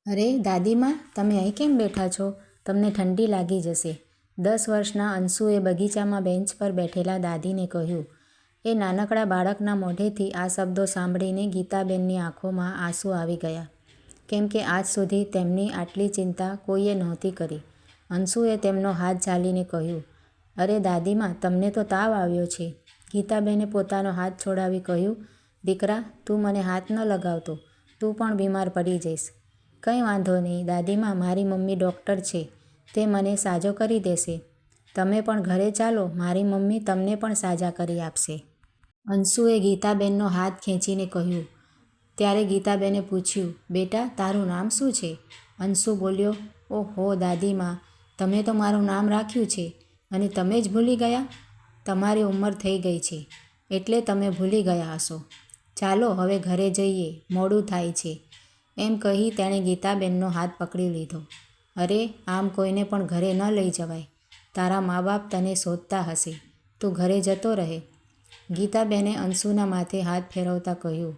અરે દાદીમા, તમે અહીં કેમ બેઠા છો? તમને ઠંડી લાગી જશે. 10 વર્ષના અંશુએ બગીચામાં બેન્ચ પર બેઠેલા દાદીને કહ્યું. એ નાનકડા બાળકના મોઢેથી આ શબ્દો સાંભળીને ગીતાબેનની આંખોમાં આંસુ આવી ગયા, કેમ કે આજ સુધી તેમની આટલી ચિંતા કોઈએ નહોતી કરી. અંશુએ તેમનો હાથ ઝાલીને કહ્યું, અરે દાદીમા, તમને તો તાવ આવ્યો છે. ગીતાબેને પોતાનો હાથ છોડાવી કહ્યું, દીકરા, તું મને હાથ ન લગાવતો, તું પણ બીમાર પડી જઈશ. કંઈ વાંધો નહીં દાદીમા, મારી મમ્મી ડૉક્ટર છે, તે મને સાજો કરી દેશે. તમે પણ ઘરે ચાલો, મારી મમ્મી તમને પણ સાજા કરી આપશે. અંશુએ ગીતાબેનનો હાથ ખેંચીને કહ્યું. ત્યારે ગીતાબેને પૂછ્યું, બેટા, તારું નામ શું છે? અંશુ બોલ્યો, ઓહો દાદીમા, તમે તો મારું નામ રાખ્યું છે અને તમે જ ભૂલી ગયા? તમારી ઉંમર થઈ ગઈ છે એટલે તમે ભૂલી ગયા હશો. ચાલો હવે ઘરે જઈએ, મોડું થાય છે. એમ કહી તેણે ગીતાબેનનો હાથ પકડી લીધો. અરે, આમ કોઈને પણ ઘરે ન લઈ જવાય. તારા મા બાપ તને શોધતા હશે, તું ઘરે જતો રહે. ગીતાબેને અંશુના માથે હાથ ફેરવતા કહ્યું.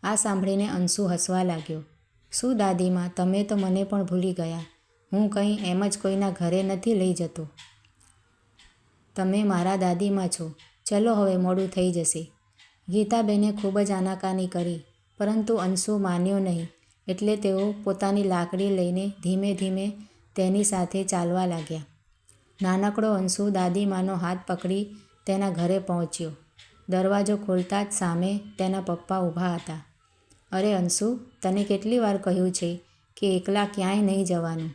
આ સાંભળીને અંશુ હસવા લાગ્યો. શું દાદીમા, તમે તો મને પણ ભૂલી ગયા. હું કંઈ એમ જ કોઈના ઘરે નથી લઈ જતો. તમે મારા દાદીમા છો. ચલો હવે મોડું થઈ જશે. ગીતાબેને ખૂબ જ આનાકાની કરી, પરંતુ અંશુ માન્યો નહીં, એટલે તેઓ પોતાની લાકડી લઈને ધીમે ધીમે તેની સાથે ચાલવા લાગ્યા. નાનકડો અંશુ દાદીમાનો હાથ પકડી તેના ઘરે પહોંચ્યો. દરવાજો ખોલતા જ સામે તેના પપ્પા ઊભા હતા. અરે અંશુ, તને કેટલી વાર કહ્યું છે કે એકલા ક્યાંય નહીં જવાનું?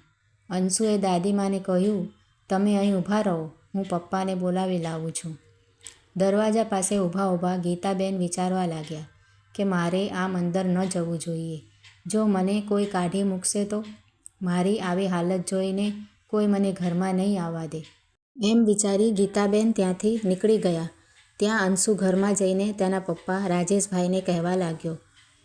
અંશુએ દાદીમાને કહ્યું, તમે અહીં ઊભા રહો, હું પપ્પાને બોલાવી લાવું છું. દરવાજા પાસે ઊભા ઊભા ગીતાબેન વિચારવા લાગ્યા કે મારે આમ અંદર ન જવું જોઈએ. જો મને કોઈ કાઢી મૂકશે તો? મારી આવી હાલત જોઈને કોઈ મને ઘરમાં નહીં આવવા દે. એમ વિચારી ગીતાબેન ત્યાંથી નીકળી ગયા. ત્યાં અંશુ ઘરમાં જઈને તેના પપ્પા રાજેશભાઈને કહેવા લાગ્યો,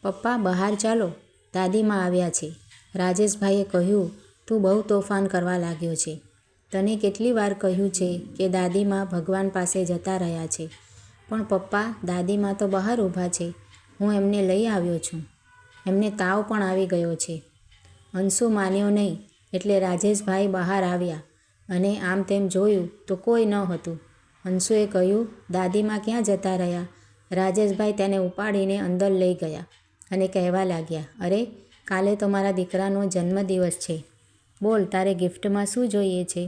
પપ્પા, બહાર ચાલો, દાદીમા આવ્યા છે. રાજેશભાઈએ કહ્યું, તું બહુ તોફાન કરવા લાગ્યો છે. તને કેટલી વાર કહ્યું છે કે દાદીમા ભગવાન પાસે જતા રહ્યા છે. પણ પપ્પા, દાદીમા તો બહાર ઊભા છે. હું એમને લઈ આવ્યો છું. એમને તાવ પણ આવી ગયો છે. અંશુ માન્યો નહીં, એટલે રાજેશભાઈ બહાર આવ્યા અને આમ તેમ જોયું તો કોઈ ન હતું. અંશુએ કહ્યું, દાદીમા ક્યાં જતા રહ્યા? રાજેશભાઈ તેને ઉપાડીને અંદર લઈ ગયા અને કહેવા લાગ્યા, અરે, કાલે તો મારા દીકરાનો જન્મદિવસ છે. બોલ, તારે ગિફ્ટમાં શું જોઈએ છે?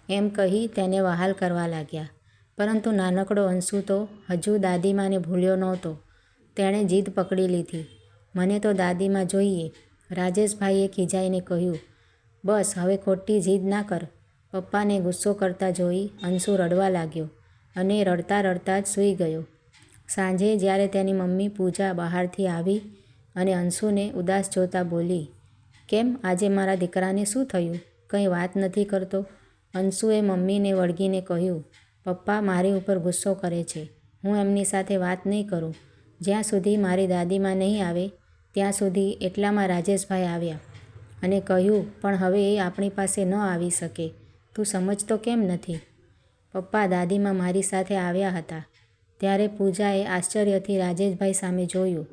એમ કહી તેને વહાલ કરવા લાગ્યા. પરંતુ નાનકડો અંશુ તો હજુ દાદીમાને ભૂલ્યો નહોતો. તેણે જીદ પકડી લીધી. મને તો દાદીમા જોઈએ. રાજેશભાઈએ ખીજાઈને કહ્યું, બસ હવે ખોટી જીદ ના કર. પપ્પાને ગુસ્સો કરતા જોઈ અંશુ રડવા લાગ્યો અને રડતા રડતા જ સૂઈ ગયો. સાંજે જ્યારે તેની મમ્મી પૂજા બહારથી આવી અને અંશુને ઉદાસ જોતા બોલી, કેમ, આજે મારા દીકરાને શું થયું? કંઈ વાત નથી કરતો? અંશુએ મમ્મીને વળગીને કહ્યું, પપ્પા મારી ઉપર ગુસ્સો કરે છે. હું એમની સાથે વાત નહીં કરું. જ્યાં સુધી મારી દાદીમા નહીં આવે ત્યાં સુધી. એટલામાં રાજેશભાઈ આવ્યા અને કહ્યું, પણ હવે એ આપણી પાસે ન આવી શકે. તું સમજતો કેમ નથી? પપ્પા, દાદીમા મારી સાથે આવ્યા હતા. ત્યારે પૂજાએ આશ્ચર્યથી રાજેશભાઈ સામે જોયું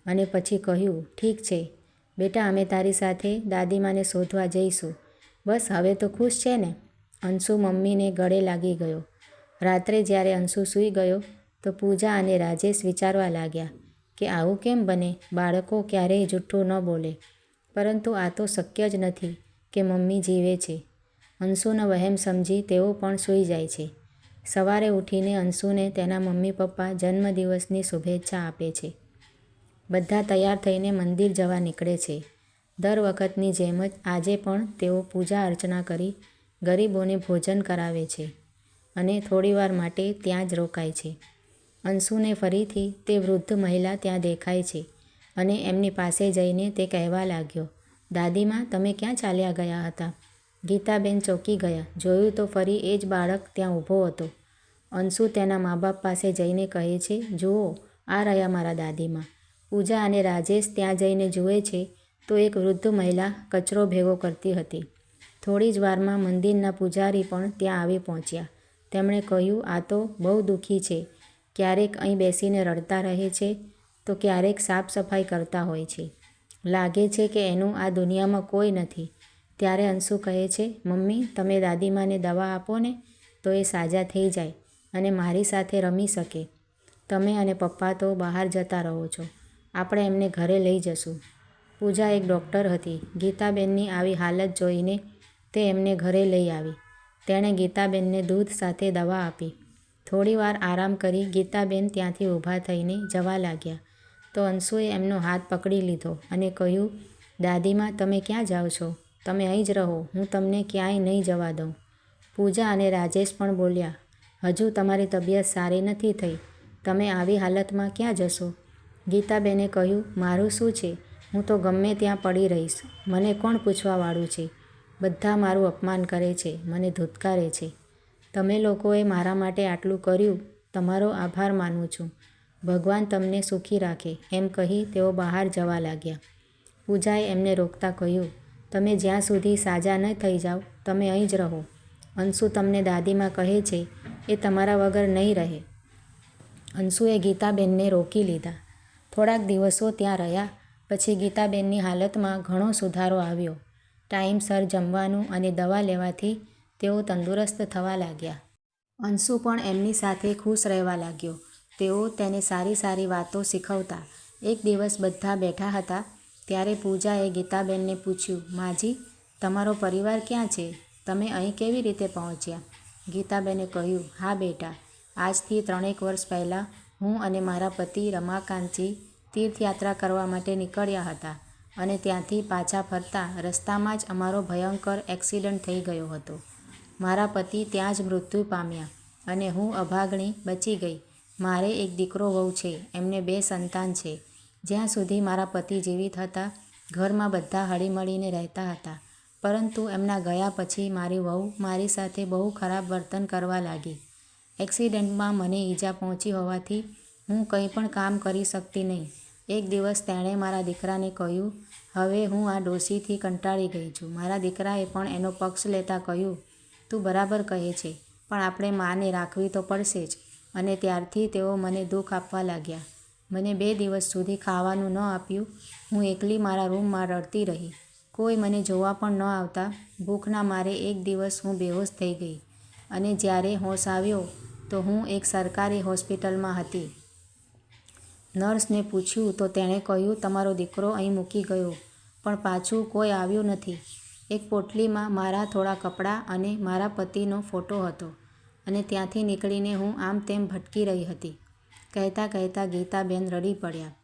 અને પછી કહ્યું, ઠીક છે બેટા, અમે તારી સાથે દાદીમાને શોધવા જઈશું. બસ હવે તો ખુશ છે ને? અંશુ મમ્મીને ગળે લાગી ગયો. રાત્રે જ્યારે અંશુ સૂઈ ગયો તો પૂજા અને રાજેશ વિચારવા લાગ્યા કે આવું કેમ બને? બાળકો ક્યારેય જૂઠું ન બોલે. પરંતુ આ તો શક્ય જ નથી કે મમ્મી જીવે છે. અંશુનો વહેમ સમજી તેઓ પણ સૂઈ જાય છે. સવારે ઉઠીને અંશુને તેના મમ્મી પપ્પા જન્મદિવસની શુભેચ્છા આપે છે. બધા તૈયાર થઈને મંદિર જવા નીકળે છે. દર વખતની જેમ જ આજે પણ તેઓ પૂજા અર્ચના કરી ગરીબોને ભોજન કરાવે છે અને થોડીવાર માટે ત્યાં જ રોકાય છે. અંશુને ફરીથી તે વૃદ્ધ મહિલા ત્યાં દેખાય છે અને એમની પાસે જઈને તે કહેવા લાગ્યો, દાદીમા, તમે ક્યાં ચાલ્યા ગયા હતા? ગીતાબેન ચોંકી ગયા. જોયું તો ફરી એ જ બાળક ત્યાં ઊભો હતો. અંશુ તેના મા બાપ પાસે જઈને કહે છે, જુઓ, આ રહ્યા મારા દાદીમા. પૂજા અને રાજેશ ત્યાં જઈને જુએ છે તો એક વૃદ્ધ મહિલા કચરો ભેગો કરતી હતી. થોડી જ વારમાં મંદિરના પૂજારી પણ ત્યાં આવી પહોંચ્યા. તેમણે કહ્યું, આ તો બહુ દુઃખી છે. ક્યારેક અહીં બેસીને રડતા રહે છે તો ક્યારેક સાફ સફાઈ કરતા હોય છે. લાગે છે કે એનું આ દુનિયામાં કોઈ નથી. ત્યારે અંશુ કહે છે, મમ્મી તમે દાદીમાને દવા આપો ને તો એ સાજા થઈ જાય અને મારી સાથે રમી શકે. તમે અને પપ્પા તો બહાર જતા રહો છો. આપણે એમને ઘરે લઈ જશું. પૂજા એક ડૉક્ટર હતી. ગીતાબેનની આવી હાલત જોઈને તે એમને ઘરે લઈ આવી. તેણે ગીતાબેનને દૂધ સાથે દવા આપી. થોડીવાર આરામ કરી ગીતાબેન ત્યાંથી ઊભા થઈને જવા લાગ્યા તો અંશુએ એમનો હાથ પકડી લીધો અને કહ્યું, દાદીમા તમે ક્યાં જાઓ છો? તમે અહીં જ રહો. હું તમને ક્યાંય નહીં જવા દઉં. પૂજા અને રાજેશ પણ બોલ્યા, હજુ તમારી તબિયત સારી નથી થઈ. તમે આવી હાલતમાં ક્યાં જશો? ગીતાબેને કહ્યું, મારું શું છે? હું તો ગમે ત્યાં પડી રહીશ. મને કોણ પૂછવાવાળું છે? બધા મારું અપમાન કરે છે, મને ધૂત્કારે છે. તમે લોકોએ મારા માટે આટલું કર્યું, તમારો આભાર માનું છું. ભગવાન તમને સુખી રાખે, એમ કહી તેઓ બહાર જવા લાગ્યા. પૂજાએ એમને રોકતા કહ્યું, તમે જ્યાં સુધી સાજા ન થઈ જાઓ, તમે અહીં જ રહો. અંશુ તમને દાદીમાં કહે છે એ તમારા વગર નહીં રહે. અંશુએ ગીતાબેનને રોકી લીધા. થોડાક દિવસો ત્યાં રહ્યા પછી ગીતાબેનની હાલતમાં ઘણો સુધારો આવ્યો. ટાઈમસર જમવાનું અને દવા લેવાથી તેઓ તંદુરસ્ત થવા લાગ્યા. અંશુ પણ એમની સાથે ખુશ રહેવા લાગ્યો. તેઓ તેને સારી સારી વાતો શીખવતા. એક દિવસ બધા બેઠા હતા ત્યારે પૂજાએ ગીતાબેનને પૂછ્યું, માજી તમારો પરિવાર ક્યાં છે? તમે અહીં કેવી રીતે પહોંચ્યા? ગીતાબેને કહ્યું, હા બેટા, આજથી 3 વર્ષ પહેલાં હું અને મારા પતિ રમાકાંતજી તીર્થયાત્રા કરવા માટે નીકળ્યા હતા અને ત્યાંથી પાછા ફરતા રસ્તામાં જ અમારો ભયંકર એક્સિડન્ટ થઈ ગયો હતો. મારા પતિ ત્યાં જ મૃત્યુ પામ્યા અને હું અભાગણી બચી ગઈ. મારે એક દીકરો વહુ છે. એમને 2 સંતાન છે. જ્યાં સુધી મારા પતિ જીવિત હતા ઘરમાં બધા હળીમળીને રહેતા હતા, પરંતુ એમના ગયા પછી મારી વહુ મારી સાથે બહુ ખરાબ વર્તન કરવા લાગી. એક્સિડન્ટમાં મને ઈજા પહોંચી હોવાથી હું કંઈ પણ કામ કરી શકતી નહીં. એક દિવસ તેણે મારા દીકરાને કહ્યું, હવે હું આ ડોશીથી કંટાળી ગઈ છું. મારા દીકરાએ પણ એનો પક્ષ લેતા કહ્યું, તું બરાબર કહે છે, પણ આપણે માને રાખવી તો પડશે જ. અને ત્યારથી તેઓ મને દુઃખ આપવા લાગ્યા. મને 2 દિવસ સુધી ખાવાનું ન આપ્યું. હું એકલી મારા રૂમમાં રડતી રહી. કોઈ મને જોવા પણ ન આવતા. ભૂખના મારે એક દિવસ હું બેહોશ થઈ ગઈ અને જ્યારે હોશ આવ્યો તો હું એક સરકારી હોસ્પિટલમાં હતી. નર્સને પૂછ્યું તો તેણે કહ્યું, તમારો દીકરો અહીં મૂકી ગયો, પણ પાછું કોઈ આવ્યું નથી. એક પોટલીમાં મારા થોડા કપડાં અને મારા પતિનો ફોટો હતો અને ત્યાંથી નીકળીને હું આમ તેમ ભટકી રહી હતી. કહેતા કહેતા ગીતાબેન રડી પડ્યા.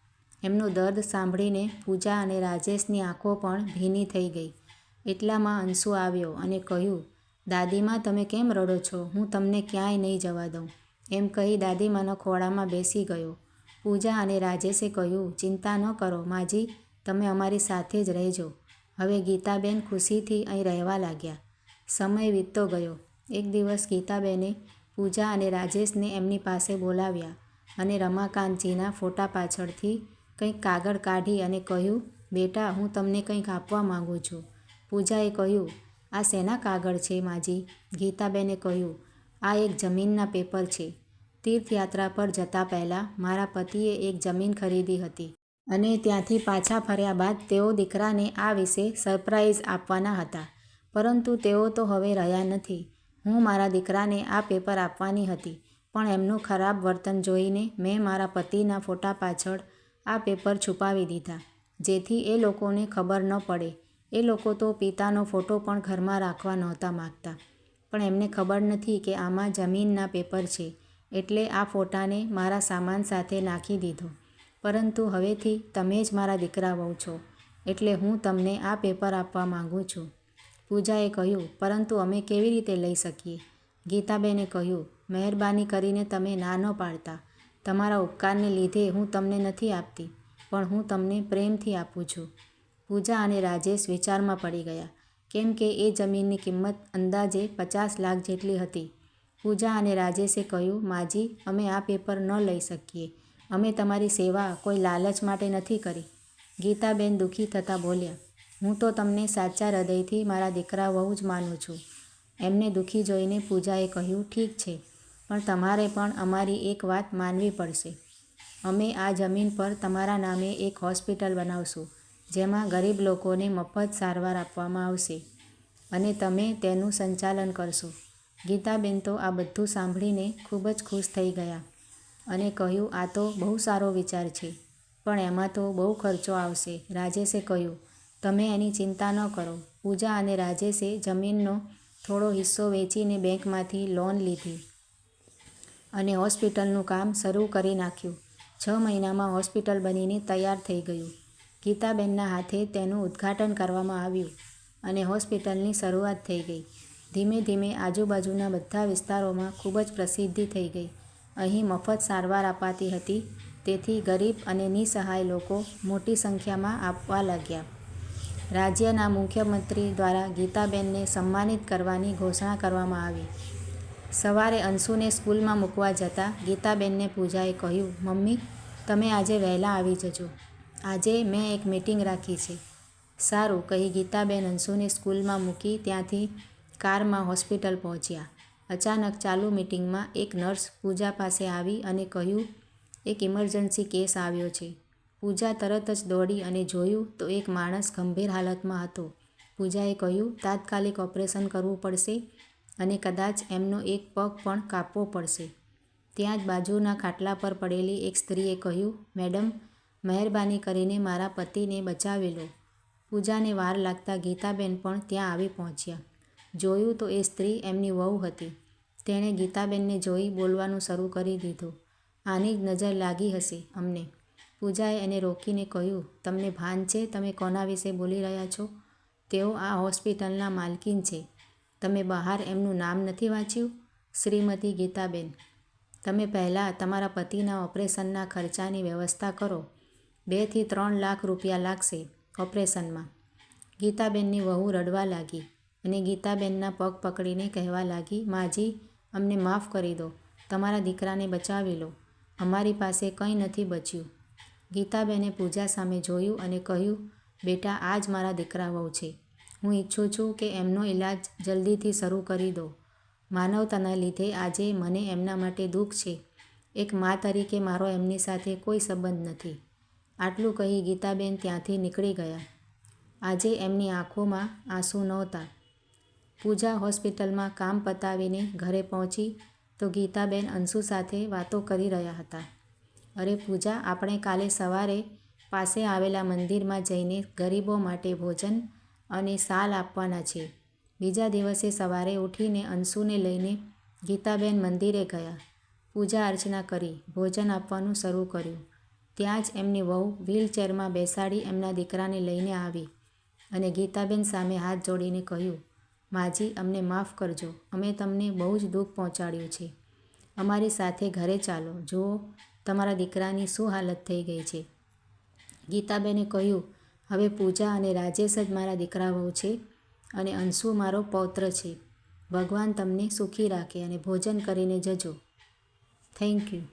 એમનું દર્દ સાંભળીને પૂજા અને રાજેશની આંખો પણ ભીની થઈ ગઈ. એટલામાં અંશુ આવ્યો અને કહ્યું, દાદીમા તમે કેમ રડો છો? હું તમને ક્યાંય નહીં જવા દઉં. એમ કહી દાદીમાના ખોળામાં બેસી ગયો. પૂજા અને રાજેશે કહ્યું, ચિંતા ન કરો માજી, તમે અમારી સાથે જ રહેજો. હવે ગીતાબેન ખુશીથી અહીં રહેવા લાગ્યા. સમય વીતતો ગયો. એક દિવસ ગીતાબેને પૂજા અને રાજેશને એમની પાસે બોલાવ્યા અને રમાકાંતજીના ફોટા પાછળથી કંઈક કાગળ કાઢી અને કહ્યું, બેટા હું તમને કંઈક આપવા માંગુ છું. પૂજાએ કહ્યું, આ શેના કાગળ છે માજી? ગીતાબેને કહ્યું, આ એક જમીનના પેપર છે. તીર્થયાત્રા પર જતા પહેલાં મારા પતિએ એક જમીન ખરીદી હતી અને ત્યાંથી પાછા ફર્યા બાદ તેઓ દીકરાને આ વિશે સરપ્રાઈઝ આપવાના હતા, પરંતુ તેઓ તો હવે રહ્યા નથી. હું મારા દીકરાને આ પેપર આપવાની હતી, પણ એમનું ખરાબ વર્તન જોઈને મેં મારા પતિના ફોટા પાછળ આ પેપર છુપાવી દીધા, જેથી એ લોકોને ખબર ન પડે. એ લોકો તો પિતાનો ફોટો પણ ઘરમાં રાખવા નહોતા માગતા, પણ એમને ખબર નથી કે આમાં જમીનના પેપર છે, એટલે આ ફોટાને મારા સામાન સાથે નાખી દીધો. પરંતુ હવેથી તમે જ મારા દીકરા વહુ છો, એટલે હું તમને આ પેપર આપવા માંગુ છું. પૂજાએ કહ્યું, પરંતુ અમે કેવી રીતે લઈ શકીએ? ગીતાબેને કહ્યું, મહેરબાની કરીને તમે ના ન પાડતા. તમારા ઉપકારને લીધે હું તમને નથી આપતી, પણ હું તમને પ્રેમથી આપું છું. પૂજા અને રાજેશ વિચારમાં પડી ગયા, કેમ કે એ જમીનની કિંમત અંદાજે 50 લાખ જેટલી હતી. પૂજા અને રાજેશે કહ્યું, માજી અમે આ પેપર ન લઈ શકીએ. અમે તમારી સેવા કોઈ લાલચ માટે નથી કરી. ગીતાબેન દુઃખી થતાં બોલ્યા, હું તો તમને સાચા હૃદયથી મારા દીકરા વહુ જ માનું છું. એમને દુઃખી જોઈને પૂજાએ કહ્યું, ઠીક છે, પણ તમારે પણ અમારી એક વાત માનવી પડશે. અમે આ જમીન પર તમારા નામે એક હોસ્પિટલ બનાવશું. જેમાં ગરીબ લોકોને મફત સારવાર આપવામાં આવશે અને તમે તેનું સંચાલન કરશો. ગીતાબેન તો આ બધું સાંભળીને ખૂબ જ ખુશ થઈ ગયા અને કહ્યું, આ તો બહુ સારો વિચાર છે, પણ એમાં તો બહુ ખર્ચો આવશે. રાજેશે કહ્યું, તમે એની ચિંતા ન કરો. પૂજા અને રાજેશે જમીનનો થોડો હિસ્સો વેચીને બેંકમાંથી લોન લીધી અને હોસ્પિટલનું કામ શરૂ કરી નાખ્યું. 6 મહિનામાં હોસ્પિટલ બનીને તૈયાર થઈ ગયું. ગીતાબેનના હાથે તેનું ઉદ્ઘાટન કરવામાં આવ્યું અને હોસ્પિટલની શરૂઆત થઈ ગઈ. ધીમે ધીમે આજુબાજુના બધા વિસ્તારોમાં ખૂબ જ પ્રસિદ્ધિ થઈ ગઈ. અહીં મફત સારવાર અપાતી હતી, તેથી ગરીબ અને નિસહાય લોકો મોટી સંખ્યામાં આવવા લાગ્યા. રાજ્યના મુખ્યમંત્રી દ્વારા ગીતાબેનને સન્માનિત કરવાની ઘોષણા કરવામાં આવી. સવારે અંશુને સ્કૂલમાં મૂકવા જતાં ગીતાબેનને પૂજાએ કહ્યું, મમ્મી, તમે આજે વહેલા આવી જજો. આજે મેં એક મીટિંગ રાખી છે. સારું, કહી ગીતાબેન અંશુને સ્કૂલમાં મૂકી ત્યાંથી કારમાં હોસ્પિટલ પહોંચ્યા. અચાનક ચાલુ મીટિંગમાં એક નર્સ પૂજા પાસે આવી અને કહ્યું, એક ઇમરજન્સી કેસ આવ્યો છે. પૂજા તરત જ દોડી અને જોયું તો એક માણસ ગંભીર હાલતમાં હતો. પૂજાએ કહ્યું, તાત્કાલિક ઓપરેશન કરવું પડશે અને કદાચ એમનો એક પગ પણ કાપવો પડશે. ત્યાં જ બાજુના ખાટલા પર પડેલી એક સ્ત્રીએ કહ્યું, મેડમ, મહેરબાની કરીને મારા પતિને બચાવી લો. પૂજાને વાર લાગતા ગીતાબેન પણ ત્યાં આવી પહોંચ્યા. જોયું તો એ સ્ત્રી એમની વહુ હતી. તેણે ગીતાબેનને જોઈ બોલવાનું શરૂ કરી દીધું. આની જ નજર લાગી હશે અમને. પૂજાએ એને રોકીને કહ્યું, તમને ભાન છે તમે કોના વિશે બોલી રહ્યા છો? તેઓ આ હોસ્પિટલના માલકીન છે. તમે બહાર એમનું નામ નથી વાંચ્યું? શ્રીમતી ગીતાબેન, તમે પહેલાં તમારા પતિના ઓપરેશનના ખર્ચાની વ્યવસ્થા કરો. 2 થી 3 લાખ રૂપિયા લાગશે ઓપરેશનમાં. ગીતાબેનની વહુ રડવા લાગી અને ગીતાબેનના પગ પકડીને કહેવા લાગી, માજી, અમને માફ કરી દો. તમારા દીકરાને બચાવી લો. અમારી પાસે કંઈ નથી બચ્યું. ગીતાબેને પૂજા સામે જોયું અને કહ્યું, બેટા, આ જ મારા દીકરા વહુ છે. હું ઈચ્છું છું કે એમનો ઈલાજ જલ્દીથી શરૂ કરી દો. માનવતાના લીધે આજે મને એમના માટે દુઃખ છે. એક મા તરીકે મારો એમની સાથે કોઈ સંબંધ નથી. આટલું કહી ગીતાબેન ત્યાંથી નીકળી ગયા. આજે એમની આંખોમાં આંસુ નહોતા. પૂજા હોસ્પિટલમાં કામ પતાવીને ઘરે પહોંચી તો ગીતાબેન અંશુ સાથે વાતો કરી રહ્યા હતા. અરે પૂજા, આપણે કાલે સવારે પાસે આવેલા મંદિરમાં જઈને ગરીબો માટે ભોજન અને શાલ આપવાના છે. બીજા દિવસે સવારે ઉઠીને અંશુને લઈને ગીતાબેન મંદિરે ગયા. પૂજા અર્ચના કરી, ભોજન આપવાનું શરૂ કર્યું. ત્યાં જ એમની વહુ વ્હીલચેરમાં બેસાડી એમના દીકરાને લઈને આવી અને ગીતાબેન સામે હાથ જોડીને કહ્યું, માજી, અમને માફ કરજો. અમે તમને બહુ જ દુઃખ પહોંચાડ્યું છે. અમારી સાથે ઘરે ચાલો. જુઓ તમારા દીકરાની શું હાલત થઈ ગઈ છે. ગીતાબેને કહ્યું, હવે પૂજા અને રાજેશ જ મારા દીકરા વહુ છે અને અંશુ મારો પૌત્ર છે. ભગવાન તમને સુખી રાખે અને ભોજન કરીને જજો. Thank you.